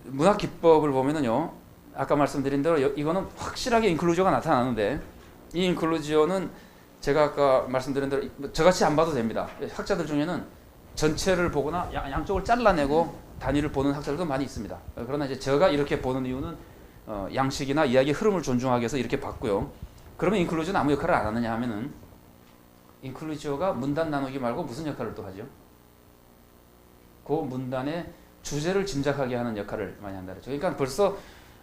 문학 기법을 보면은요, 아까 말씀드린 대로 이거는 확실하게 인클루지어가 나타나는데, 이 인클루지어는 제가 아까 말씀드린 대로 저같이 안 봐도 됩니다. 학자들 중에는 전체를 보거나 양쪽을 잘라내고 단위를 보는 학자들도 많이 있습니다. 그러나 이제 제가 이렇게 보는 이유는 양식이나 이야기의 흐름을 존중하기 위해서 이렇게 봤고요. 그러면 인클루지어는 아무 역할을 안 하느냐 하면은, 인클루지어가 문단 나누기 말고 무슨 역할을 또 하죠? 그 문단의 주제를 짐작하게 하는 역할을 많이 한다 그랬죠. 그러니까 벌써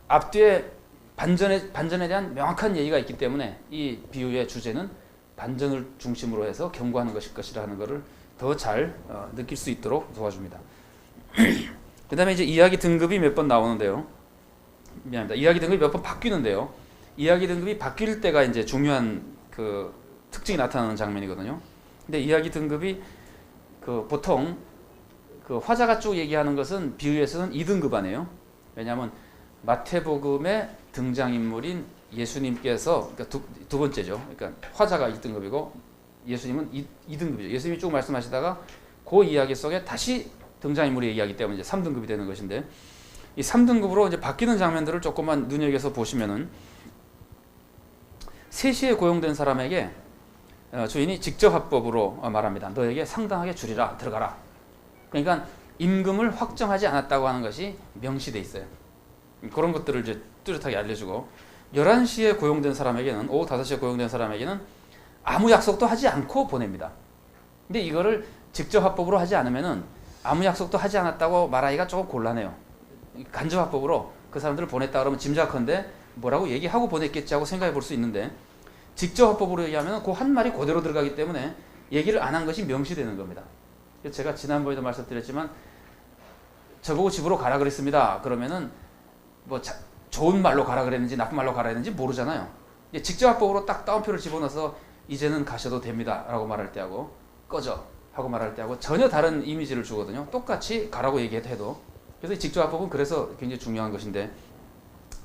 앞뒤에 반전에 대한 명확한 예의가 있기 때문에 이 비유의 주제는 반전을 중심으로 해서 경고하는 것일 것이라는 것을 더 잘 느낄 수 있도록 도와줍니다. 그 다음에 이제 이야기 등급이 몇 번 나오는데요. 미안합니다. 이야기 등급이 몇 번 바뀌는데요. 이야기 등급이 바뀔 때가 이제 중요한 그 특징이 나타나는 장면이거든요. 근데 이야기 등급이 보통 화자가 쭉 얘기하는 것은 비유에서는 2등급 아니에요. 왜냐하면 마태복음의 등장인물인 예수님께서, 그러니까 두 번째죠. 그러니까 화자가 1등급이고 예수님은 2등급이죠. 예수님이 쭉 말씀하시다가 그 이야기 속에 다시 등장인물이 얘기하기 때문에 이제 3등급이 되는 것인데, 이 3등급으로 이제 바뀌는 장면들을 조금만 눈여겨서 보시면은, 3시에 고용된 사람에게 주인이 직접화법으로 말합니다. 너에게 상당하게 주리라, 들어가라. 그러니까 임금을 확정하지 않았다고 하는 것이 명시돼 있어요. 그런 것들을 이제 뚜렷하게 알려주고, 11시에 고용된 사람에게는, 오후 5시에 고용된 사람에게는 아무 약속도 하지 않고 보냅니다. 근데 이거를 직접화법으로 하지 않으면은 아무 약속도 하지 않았다고 말하기가 조금 곤란해요. 간접화법으로 그 사람들을 보냈다 그러면 짐작컨대 뭐라고 얘기하고 보냈겠지 하고 생각해 볼 수 있는데, 직접화법으로 얘기하면 그 한 말이 그대로 들어가기 때문에 얘기를 안 한 것이 명시되는 겁니다. 제가 지난번에도 말씀드렸지만, 저보고 집으로 가라 그랬습니다. 그러면은 좋은 말로 가라 그랬는지 나쁜 말로 가라 했는지 모르잖아요. 직접화법으로 딱 따옴표를 집어넣어서 이제는 가셔도 됩니다 라고 말할 때하고, 꺼져 하고 말할 때하고 전혀 다른 이미지를 주거든요. 똑같이 가라고 얘기해도. 그래서 이 직접화법은 그래서 굉장히 중요한 것인데,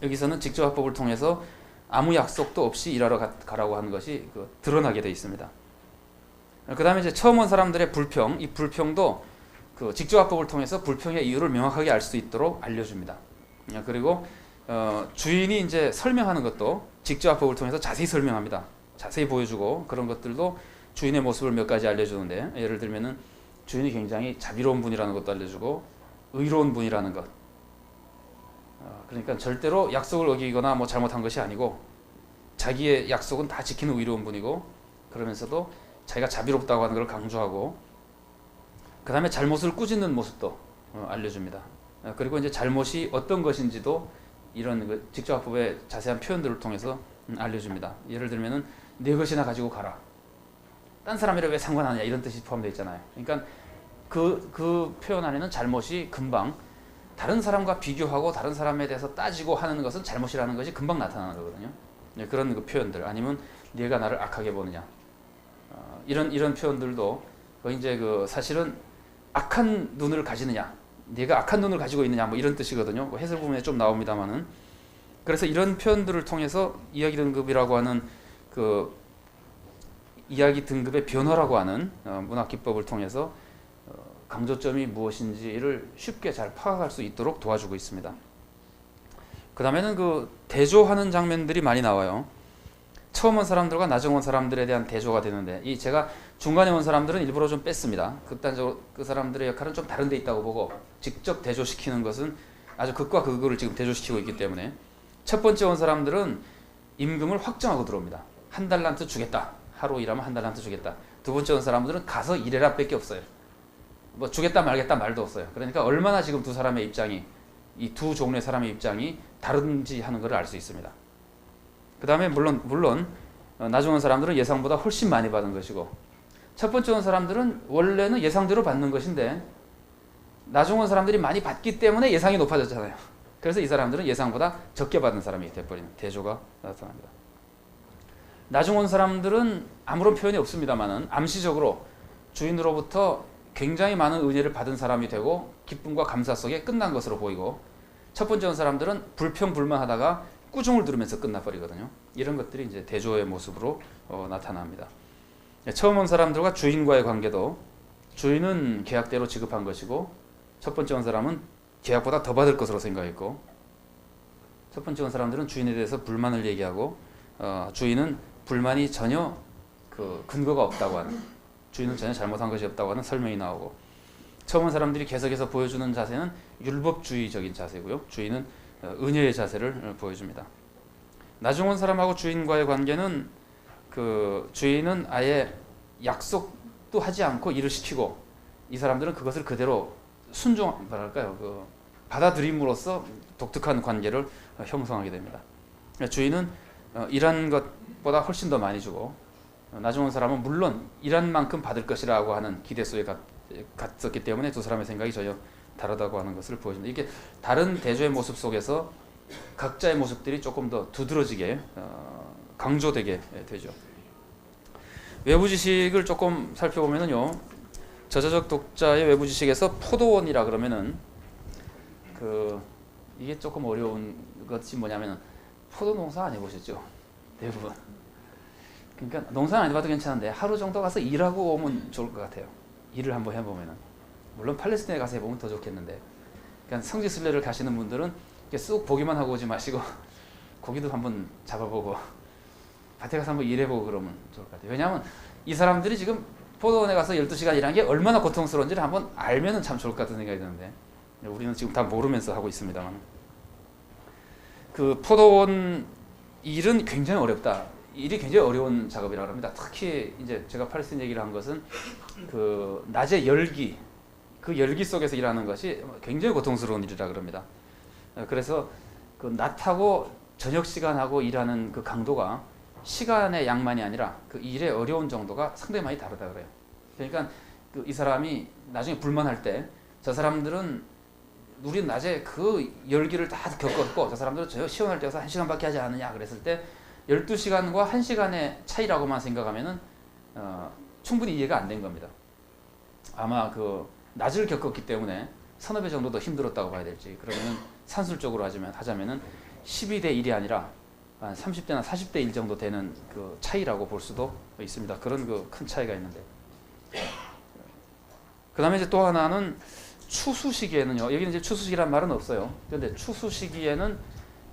여기서는 직접화법을 통해서 아무 약속도 없이 일하러 가라고 하는 것이 드러나게 되어 있습니다. 그 다음에 이제 처음 온 사람들의 불평, 이 불평도 직접화법을 통해서 불평의 이유를 명확하게 알 수 있도록 알려줍니다. 그리고 주인이 이제 설명하는 것도 직접화법을 통해서 자세히 설명합니다. 자세히 보여주고, 그런 것들도 주인의 모습을 몇 가지 알려주는데, 예를 들면은 주인이 굉장히 자비로운 분이라는 것도 알려주고, 의로운 분이라는 것. 그러니까 절대로 약속을 어기거나 뭐 잘못한 것이 아니고, 자기의 약속은 다 지키는 의로운 분이고, 그러면서도 자기가 자비롭다고 하는 걸 강조하고, 그 다음에 잘못을 꾸짖는 모습도 알려줍니다. 그리고 이제 잘못이 어떤 것인지도 이런 직접화법의 자세한 표현들을 통해서 알려줍니다. 예를 들면은 네 것이나 가지고 가라. 딴 사람이라 왜 상관하냐, 이런 뜻이 포함되어 있잖아요. 그러니까 그 표현 안에는 잘못이 금방 다른 사람과 비교하고 다른 사람에 대해서 따지고 하는 것은 잘못이라는 것이 금방 나타나는 거거든요. 그런 표현들, 아니면 네가 나를 악하게 보느냐, 이런 표현들도 이제 사실은 악한 눈을 가지느냐, 네가 악한 눈을 가지고 있느냐, 뭐 이런 뜻이거든요. 해설 부분에 좀 나옵니다만은. 그래서 이런 표현들을 통해서 이야기 등급이라고 하는 이야기 등급의 변화라고 하는 문학 기법을 통해서 강조점이 무엇인지를 쉽게 잘 파악할 수 있도록 도와주고 있습니다. 그 다음에는 대조하는 장면들이 많이 나와요. 처음 온 사람들과 나중 온 사람들에 대한 대조가 되는데, 제가 중간에 온 사람들은 일부러 좀 뺐습니다. 극단적으로 그 사람들의 역할은 좀 다른 데 있다고 보고, 직접 대조시키는 것은 아주 극과 극을 지금 대조시키고 있기 때문에, 첫 번째 온 사람들은 임금을 확정하고 들어옵니다. 1달란트 주겠다. 하루 일하면 1달란트 주겠다. 두 번째 온 사람들은 가서 일해라 밖에 없어요. 뭐 주겠다 말겠다 말도 없어요. 그러니까 얼마나 지금 두 사람의 입장이, 이 두 종류의 사람의 입장이 다른지 하는 것을 알 수 있습니다. 그 다음에 물론 나중 온 사람들은 예상보다 훨씬 많이 받은 것이고, 첫 번째 온 사람들은 원래는 예상대로 받는 것인데 나중 온 사람들이 많이 받기 때문에 예상이 높아졌잖아요. 그래서 이 사람들은 예상보다 적게 받은 사람이 돼버리는 대조가 나타납니다. 나중 온 사람들은 아무런 표현이 없습니다만은 암시적으로 주인으로부터 굉장히 많은 은혜를 받은 사람이 되고 기쁨과 감사 속에 끝난 것으로 보이고, 첫 번째 온 사람들은 불평불만하다가 꾸중을 들으면서 끝나버리거든요. 이런 것들이 이제 대조의 모습으로 나타납니다. 처음 온 사람들과 주인과의 관계도, 주인은 계약대로 지급한 것이고 첫 번째 온 사람은 계약보다 더 받을 것으로 생각했고, 첫 번째 온 사람들은 주인에 대해서 불만을 얘기하고 주인은 불만이 전혀 그 근거가 없다고 하는, 주인은 전혀 잘못한 것이 없다고 하는 설명이 나오고, 처음 온 사람들이 계속해서 보여주는 자세는 율법주의적인 자세고요. 주인은 은혜의 자세를 보여줍니다. 나중 온 사람하고 주인과의 관계는 그 주인은 아예 약속도 하지 않고 일을 시키고, 이 사람들은 그것을 그대로 뭐랄까요, 받아들임으로써 독특한 관계를 형성하게 됩니다. 주인은 일한 것보다 훨씬 더 많이 주고, 나중 온 사람은 물론 일한 만큼 받을 것이라고 하는 기대 속에 갔었기 때문에 두 사람의 생각이 전혀 다르다고 하는 것을 보여줍니다. 이게 다른 대조의 모습 속에서 각자의 모습들이 조금 더 두드러지게 강조되게 되죠. 외부 지식을 조금 살펴보면요, 저자적 독자의 외부 지식에서 포도원이라 그러면은 이게 조금 어려운 것이 뭐냐면은, 포도 농사 안 해보셨죠? 대부분. 그러니까 농사 안 해봐도 괜찮은데 하루 정도 가서 일하고 오면 좋을 것 같아요. 일을 한번 해보면은. 물론 팔레스타인에 가서 해보면 더 좋겠는데, 그러니까 성지순례를 가시는 분들은 이렇게 쑥 보기만 하고 오지 마시고 고기도 한번 잡아보고 밭에 가서 한번 일해보고 그러면 좋을 것 같아요. 왜냐하면 이 사람들이 지금 포도원에 가서 12시간 일한 게 얼마나 고통스러운지를 한번 알면은 참 좋을 것 같은 생각이 드는데, 우리는 지금 다 모르면서 하고 있습니다만, 그 포도원 일은 굉장히 어렵다. 일이 굉장히 어려운 작업이라고 합니다. 특히 이제 제가 팔레스타인 얘기를 한 것은 그 낮의 열기, 그 열기 속에서 일하는 것이 굉장히 고통스러운 일이라 그럽니다. 그래서 그 낮하고 저녁 시간하고 일하는 그 강도가 시간의 양만이 아니라 그 일의 어려운 정도가 상당히 많이 다르다 그래요. 그러니까 이 사람이 나중에 불만할 때, 저 사람들은 우리는 낮에 그 열기를 다 겪었고 저 사람들은 저 시원할 때 와서 1시간밖에 하지 않느냐 그랬을 때, 12시간과 1시간의 차이라고만 생각하면은 충분히 이해가 안 된 겁니다. 아마 그 낮을 겪었기 때문에 서너 배 정도 더 힘들었다고 봐야 될지, 그러면 산술적으로 하자면은 12대 1이 아니라 한 30대나 40대 1 정도 되는 그 차이라고 볼 수도 있습니다. 그런 그 큰 차이가 있는데, 그 다음에 이제 또 하나는 추수 시기에는요, 여기는 이제 추수 시기란 말은 없어요. 그런데 추수 시기에는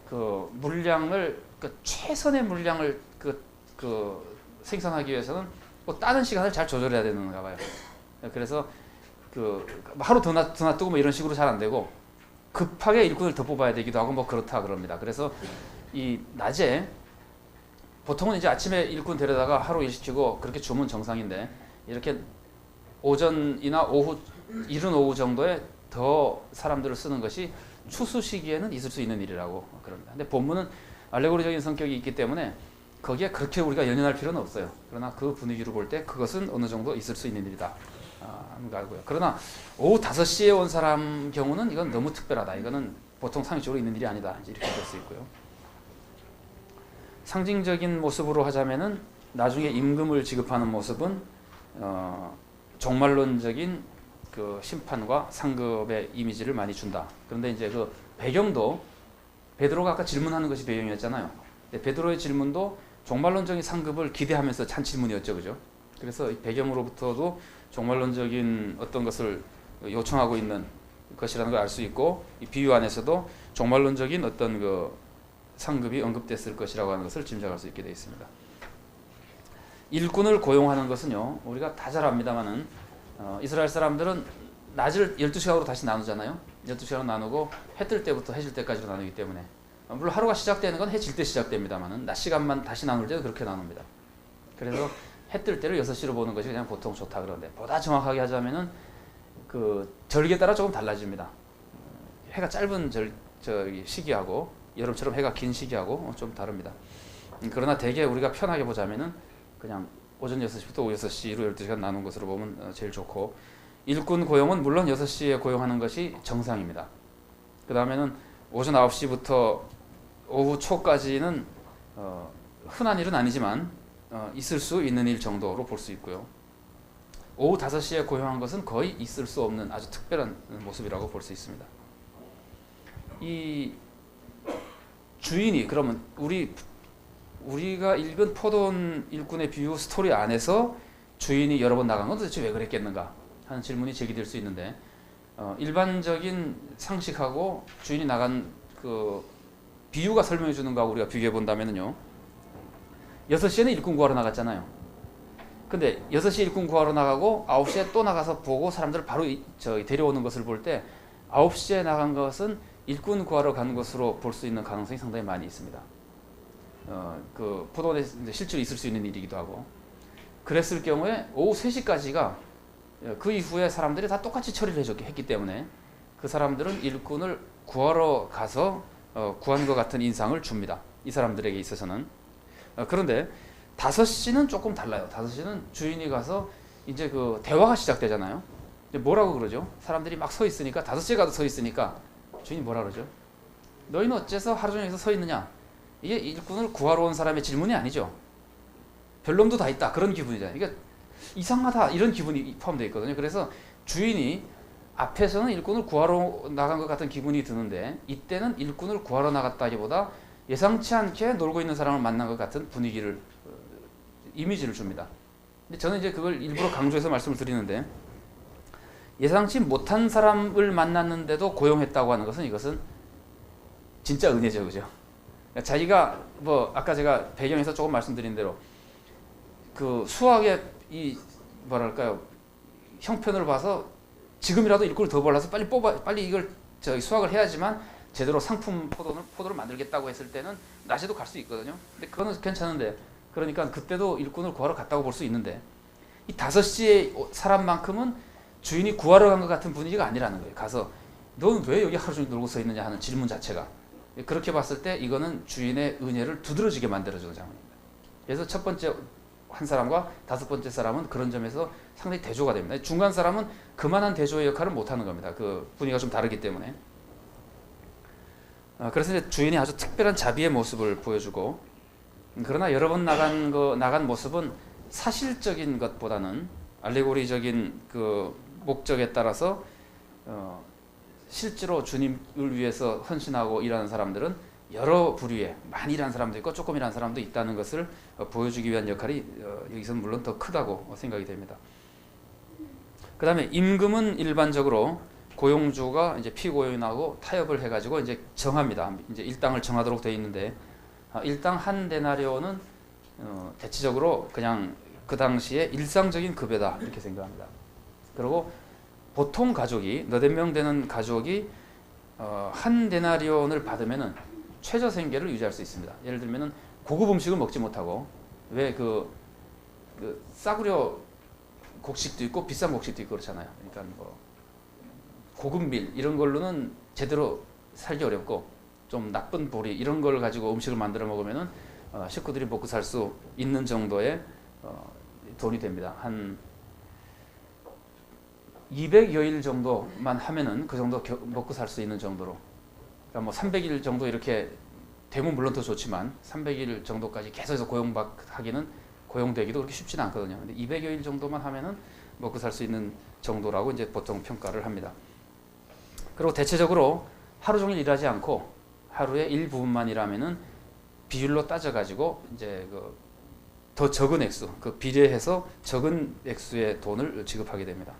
그 물량을, 그 최선의 물량을 생산하기 위해서는 뭐 따는 시간을 잘 조절해야 되는가 봐요. 그래서 그 하루 더 놔두고 뭐 이런 식으로 잘 안 되고, 급하게 일꾼을 더 뽑아야 되기도 하고 뭐 그렇다 그럽니다. 그래서 이 낮에 보통은 이제 아침에 일꾼 데려다가 하루 일 시키고 그렇게 주면 정상인데, 이렇게 오전이나 오후, 이른 오후 정도에 더 사람들을 쓰는 것이 추수 시기에는 있을 수 있는 일이라고 그럽니다. 근데 본문은 알레고리적인 성격이 있기 때문에 거기에 그렇게 우리가 연연할 필요는 없어요. 그러나 그 분위기로 볼 때 그것은 어느 정도 있을 수 있는 일이다 하는 거 알고요. 그러나 오후 5시에 온 사람 경우는 이건 너무 특별하다. 이거는 보통 상식적으로 있는 일이 아니다. 이렇게 볼 수 있고요. 상징적인 모습으로 하자면은 나중에 임금을 지급하는 모습은 종말론적인 그 심판과 상급의 이미지를 많이 준다. 그런데 이제 그 배경도, 베드로가 아까 질문하는 것이 배경이었잖아요. 베드로의 질문도 종말론적인 상급을 기대하면서 한 질문이었죠, 그죠? 그래서 이 배경으로부터도 종말론적인 어떤 것을 요청하고 있는 것이라는 걸 알 수 있고, 이 비유 안에서도 종말론적인 어떤 그 상급이 언급됐을 것이라고 하는 것을 짐작할 수 있게 되어 있습니다. 일꾼을 고용하는 것은요, 우리가 다 잘 압니다만은 이스라엘 사람들은 낮을 12시간으로 다시 나누잖아요. 12시간으로 나누고 해 뜰 때부터 해질 때까지로 나누기 때문에, 물론 하루가 시작되는 건 해 질 때 시작됩니다만은 낮 시간만 다시 나눌 때도 그렇게 나눕니다. 그래서 해 뜰 때를 6시로 보는 것이 그냥 보통 좋다 그러는데, 보다 정확하게 하자면은 그 절기에 따라 조금 달라집니다. 해가 짧은 시기하고 여름처럼 해가 긴 시기하고 좀 다릅니다. 그러나 대개 우리가 편하게 보자면은 그냥 오전 6시부터 오후 6시로 12시간 나눈 것으로 보면 제일 좋고, 일꾼 고용은 물론 6시에 고용하는 것이 정상입니다. 그 다음에는 오전 9시부터 오후 초까지는 흔한 일은 아니지만 있을 수 있는 일 정도로 볼 수 있고요. 오후 5시에 고용한 것은 거의 있을 수 없는 아주 특별한 모습이라고 볼 수 있습니다. 이 주인이, 그러면 우리가 읽은 포도원 일꾼의 비유 스토리 안에서 주인이 여러 번 나간 건 도대체 왜 그랬겠는가 하는 질문이 제기될 수 있는데, 일반적인 상식하고 주인이 나간 그 비유가 설명해 주는 거하고 우리가 비교해 본다면요. 6시에는 일꾼 구하러 나갔잖아요. 근데 6시에 일꾼 구하러 나가고 9시에 또 나가서 보고 사람들을 바로 데려오는 것을 볼 때 9시에 나간 것은 일꾼 구하러 간 것으로 볼 수 있는 가능성이 상당히 많이 있습니다. 그 포도원에 실제로 있을 수 있는 일이기도 하고, 그랬을 경우에 오후 3시까지가 그 이후에 사람들이 다 똑같이 처리를 했기 때문에 그 사람들은 일꾼을 구하러 가서 구한 것 같은 인상을 줍니다. 이 사람들에게 있어서는. 그런데 5시는 조금 달라요. 5시는 주인이 가서 이제 그 대화가 시작되잖아요. 뭐라고 그러죠? 사람들이 막 서 있으니까, 5시에 가도 서 있으니까 주인이 뭐라 그러죠? 너희는 어째서 하루 종일 여기서 서 있느냐? 이게 일꾼을 구하러 온 사람의 질문이 아니죠. 별놈도 다 있다, 그런 기분이잖아요. 그러니까 이상하다, 이런 기분이 포함되어 있거든요. 그래서 주인이 앞에서는 일꾼을 구하러 나간 것 같은 기분이 드는데, 이때는 일꾼을 구하러 나갔다기보다 예상치 않게 놀고 있는 사람을 만난 것 같은 분위기를, 이미지를 줍니다. 근데 저는 이제 그걸 일부러 강조해서 말씀을 드리는데, 예상치 못한 사람을 만났는데도 고용했다고 하는 것은, 이것은 진짜 은혜죠, 그죠? 자기가 뭐 아까 제가 배경에서 조금 말씀드린 대로 그 수학의 이 뭐랄까요, 형편을 봐서 지금이라도 일꾼을 더 벌려서 빨리 이걸 수학을 해야지만 제대로 상품 포도를 만들겠다고 했을 때는 낮에도 갈 수 있거든요. 근데 그거는 괜찮은데, 그러니까 그때도 일꾼을 구하러 갔다고 볼 수 있는데, 이 5시에 사람만큼은 주인이 구하러 간 것 같은 분위기가 아니라는 거예요. 가서 너는 왜 여기 하루 종일 놀고 서 있느냐 하는 질문 자체가, 그렇게 봤을 때 이거는 주인의 은혜를 두드러지게 만들어주는 장면입니다. 그래서 첫 번째 한 사람과 5번째 사람은 그런 점에서 상당히 대조가 됩니다. 중간 사람은 그만한 대조의 역할을 못하는 겁니다. 그 분위기가 좀 다르기 때문에. 그래서 이제 주인이 아주 특별한 자비의 모습을 보여주고, 그러나 여러 번 나간 모습은 사실적인 것보다는 알레고리적인 그 목적에 따라서 실제로 주님을 위해서 헌신하고 일하는 사람들은 여러 부류의, 많이 일하는 사람도 있고 조금 일하는 사람도 있다는 것을 보여주기 위한 역할이 여기서는 물론 더 크다고 생각이 됩니다. 그 다음에 임금은 일반적으로 고용주가 이제 피고인하고 타협을 해가지고 이제 정합니다. 이제 일당을 정하도록 되어 있는데, 일당 한 데나리온은 대체적으로 그냥 그 당시에 일상적인 급여다, 이렇게 생각합니다. 그리고 보통 가족이, 너댓 명 되는 가족이 한 데나리온을 받으면은 최저 생계를 유지할 수 있습니다. 예를 들면은 고급 음식을 먹지 못하고, 왜 그 싸구려 곡식도 있고 비싼 곡식도 있고 그렇잖아요. 그러니까 뭐 고급 밀 이런 걸로는 제대로 살기 어렵고, 좀 나쁜 보리 이런 걸 가지고 음식을 만들어 먹으면은 식구들이 먹고 살 수 있는 정도의 돈이 됩니다. 한 200여일 정도만 하면은 그 정도 먹고 살 수 있는 정도로, 그러니까 뭐 300일 정도 이렇게 되면 물론 더 좋지만 300일 정도까지 계속해서 고용되기도 그렇게 쉽지는 않거든요. 근데 200여일 정도만 하면은 먹고 살 수 있는 정도라고 이제 보통 평가를 합니다. 그리고 대체적으로 하루 종일 일하지 않고 하루에 일부분만 일하면은 비율로 따져가지고 이제 더 적은 액수, 그 비례해서 적은 액수의 돈을 지급하게 됩니다.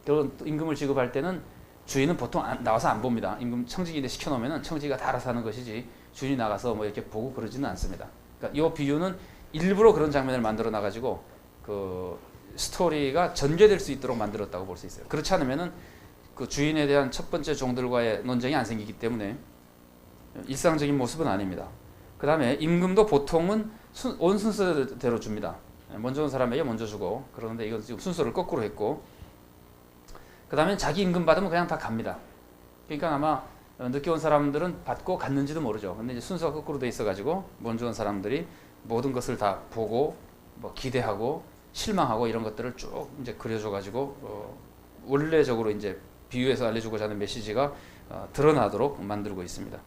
그리고 임금을 지급할 때는 주인은 보통 나와서 안 봅니다. 임금 청지기인데 시켜놓으면 청지기가 다 알아서 하는 것이지 주인이 나가서 뭐 이렇게 보고 그러지는 않습니다. 그러니까 이 비유는 일부러 그런 장면을 만들어 놔가지고 그 스토리가 전개될 수 있도록 만들었다고 볼 수 있어요. 그렇지 않으면은 그 주인에 대한 첫 번째 종들과의 논쟁이 안 생기기 때문에 일상적인 모습은 아닙니다. 그 다음에 임금도 보통은 온 순서대로 줍니다. 먼저 온 사람에게 먼저 주고, 그러는데 이건 지금 순서를 거꾸로 했고, 그 다음에 자기 임금 받으면 그냥 다 갑니다. 그러니까 아마 늦게 온 사람들은 받고 갔는지도 모르죠. 근데 이제 순서가 거꾸로 돼 있어가지고 먼저 온 사람들이 모든 것을 다 보고 뭐 기대하고 실망하고 이런 것들을 쭉 이제 그려줘가지고 원래적으로 이제 비유해서 알려주고자 하는 메시지가 드러나도록 만들고 있습니다.